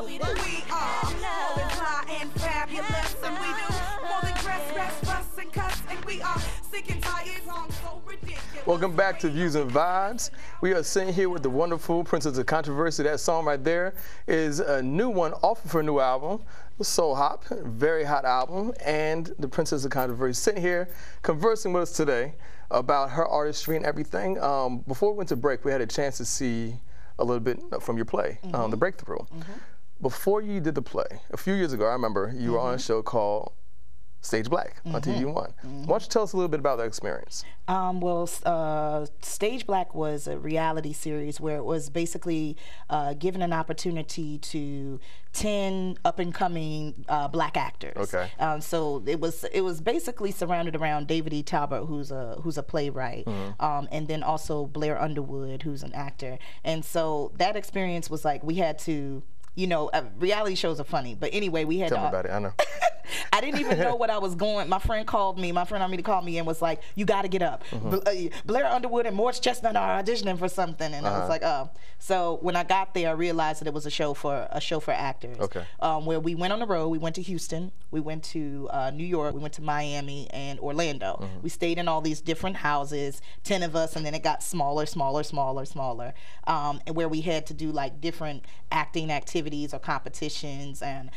love. We are more than fly and fabulous, and we do more than dress, fuss, and cuss, and we are sick and tired songs so ridiculous. Welcome back to Views and Vibes. We are sitting here with the wonderful Princess of Controversy. That song right there is a new one off of her new album, Soul Hop, very hot album, and the Princess of Controversy sitting here conversing with us today about her artistry and everything. Before we went to break, we had a chance to see a little bit from your play, The Breakthrough. Before you did the play, a few years ago, I remember you were on a show called Stage Black on TV1. Why don't you tell us a little bit about that experience? Stage Black was a reality series where it was basically given an opportunity to 10 up-and-coming black actors. Okay. So it was basically surrounded around David E. Talbot, who's a playwright, and then also Blair Underwood, who's an actor. And so that experience was like we had to. You know, reality shows are funny, but anyway, we had Tell me about it, I know. I didn't even know what I was going. My friend called me, my friend Armita called me and was like, you got to get up. Blair Underwood and Morris Chestnut are auditioning for something. And I was like, oh. So when I got there, I realized that it was a show for actors. Okay. Where we went on the road. We went to Houston. We went to New York. We went to Miami and Orlando. We stayed in all these different houses, 10 of us, and then it got smaller, and where we had to do like different acting activities or competitions, and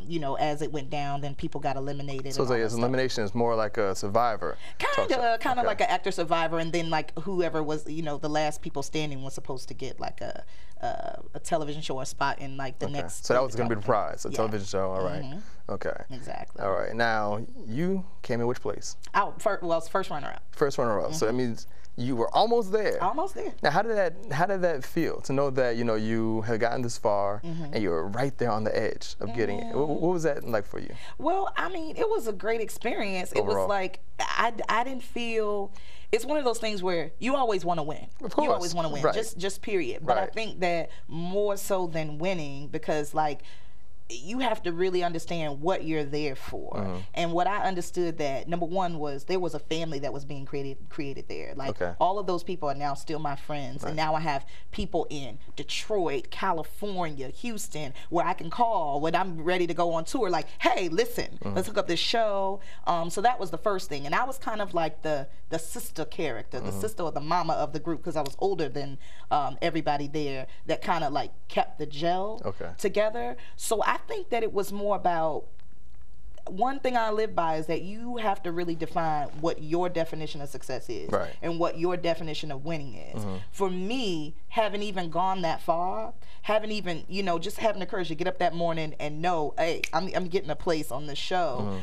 you know, as it went down, then people got eliminated. So it's elimination is more like a Survivor. Kind of like an actor Survivor, and then like whoever was, you know, the last people standing was supposed to get like a television show or spot in like the next. So that was going to be the prize, a television show. All right. Okay. Exactly. All right. Now you came in which place? First runner-up. First runner-up. So that means you were almost there. Almost there. Now, how did that feel to know that, you know, you had gotten this far and you were right there on the edge of getting it? What was that like for you? Well, I mean, it was a great experience. Overall. It was like I didn't feel. It's one of those things where you always want to win. Of course. You always want to win. Right. Just period. But I think that more so than winning, because like, you have to really understand what you're there for. And what I understood that, number one, was there was a family that was being created there. Like all of those people are now still my friends. And now I have people in Detroit, California, Houston, where I can call when I'm ready to go on tour, like, hey, listen, let's hook up this show. So that was the first thing. And I was kind of like the sister character, the sister or the mama of the group, because I was older than everybody there, that kind of like kept the gel together. So I think that it was more about, one thing I live by is that you have to really define what your definition of success is and what your definition of winning is. For me, having even gone that far, having even, you know, just having the courage to get up that morning and know, hey, I'm getting a place on the show,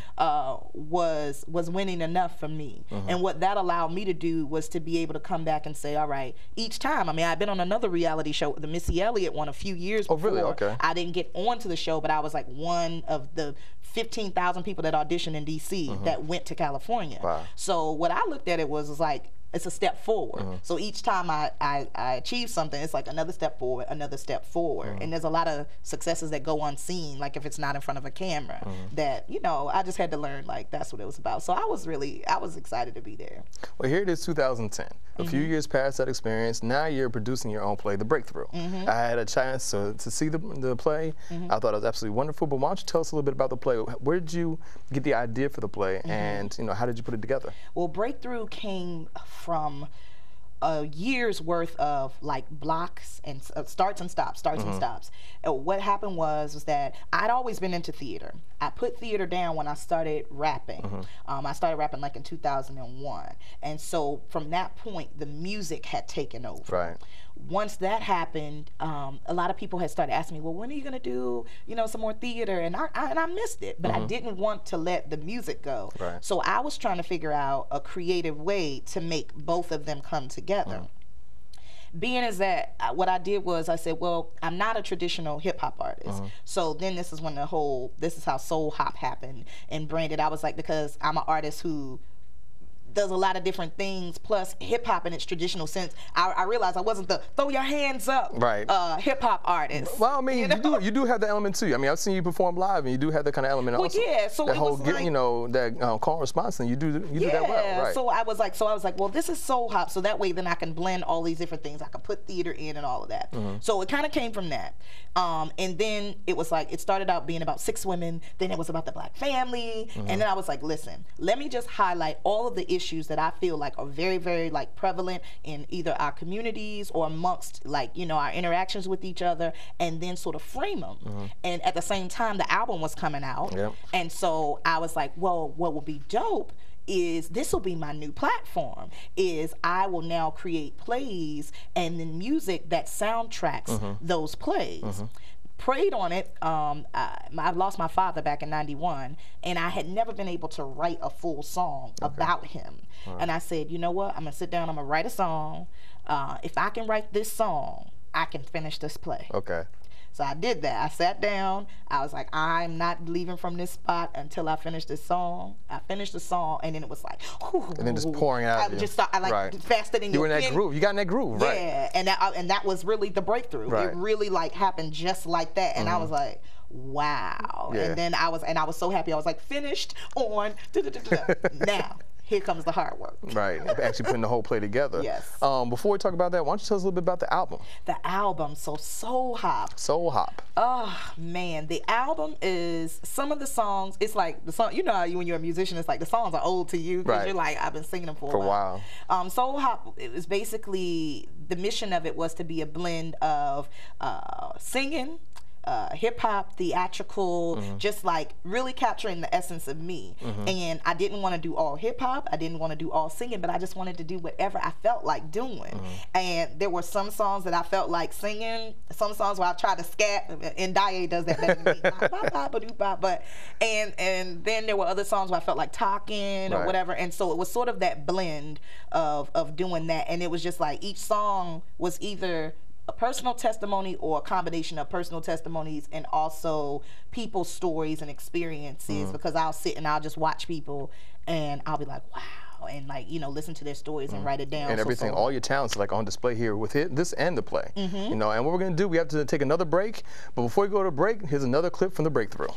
was winning enough for me. And what that allowed me to do was to be able to come back and say, all right, each time, I mean, I've been on another reality show, the Missy Elliott one, a few years before. Really? Okay. I didn't get onto the show, but I was like one of the 15,000 people that auditioned in DC that went to California. Wow. So what I looked at it was like, it's a step forward. So each time I achieve something, it's like another step forward, another step forward. And there's a lot of successes that go unseen, like if it's not in front of a camera, that, you know, I just had to learn, like, that's what it was about. So I was excited to be there. Well, here it is, 2010. A few years past that experience, now you're producing your own play, The Breakthrough. I had a chance to see the play. I thought it was absolutely wonderful, but why don't you tell us a little bit about the play? Where did you get the idea for the play, and, you know, how did you put it together? Well, Breakthrough came from a year's worth of like blocks and starts and stops. What happened was that I'd always been into theater. I put theater down when I started rapping. I started rapping like in 2001, and so from that point, the music had taken over. Once that happened, a lot of people had started asking me, well, when are you going to do, you know, some more theater? And I missed it, but I didn't want to let the music go. So I was trying to figure out a creative way to make both of them come together. Being as that, what I did was I said, well, I'm not a traditional hip hop artist. So then this is when this is how Soul Hop happened and branded. I was like, because I'm an artist who does a lot of different things, plus hip hop in its traditional sense. I realized I wasn't the throw your hands up hip hop artist. Well, I mean, you do have the element too. I mean, I've seen you perform live, and you do have that kind of element also. Yeah, so that it whole was like, you know, that call and response thing. You do that well, right? So I was like, well, this is soul hop, so that way then I can blend all these different things. I can put theater in and all of that. So it kind of came from that, and then it was like it started out being about 6 women. Then it was about the Black family, and then I was like, listen, let me just highlight all of the issues that I feel like are very, very like prevalent in either our communities or amongst like, you know, our interactions with each other, and then sort of frame them. And at the same time, the album was coming out, and so I was like, well, what would be dope is this will be my new platform, is I will now create plays and then music that soundtracks those plays. Prayed on it. I lost my father back in '91, and I had never been able to write a full song about him. And I said, you know what? I'm gonna sit down. I'm gonna write a song. If I can write this song, I can finish this play. Okay. So I did that. I sat down. I was like, I'm not leaving from this spot until I finish this song. I finished the song, and then it was like, and then just pouring out. I just thought, I like faster than you were in that groove. You got in that groove, right? Yeah, and that was really the breakthrough. It really like happened just like that, and I was like, wow. And then I was so happy. I was like, finished on now. Here comes the hard work. Right, actually putting the whole play together. Yes. Before we talk about that, why don't you tell us a little bit about the album? The album, so Soul Hop. Soul Hop. Oh man, the album is some of the songs. It's like the song. You know, how when you're a musician, it's like the songs are old to you because you're like, I've been singing them for a while. Soul Hop. It was basically the mission of it was to be a blend of singing, hip hop, theatrical, just like really capturing the essence of me. And I didn't want to do all hip hop, I didn't want to do all singing, but I just wanted to do whatever I felt like doing. And there were some songs that I felt like singing, some songs where I tried to scat, and Daye does that better than me. But and then there were other songs where I felt like talking or whatever. And so it was sort of that blend of doing that. And it was just like each song was either a personal testimony or a combination of personal testimonies and also people's stories and experiences, because I'll sit and I'll just watch people and I'll be like, wow, and like, you know, listen to their stories and write it down. And everything, all your talents are like on display here with this and the play. You know, and what we're gonna do, we have to take another break, but before we go to break, here's another clip from The Breakthrough.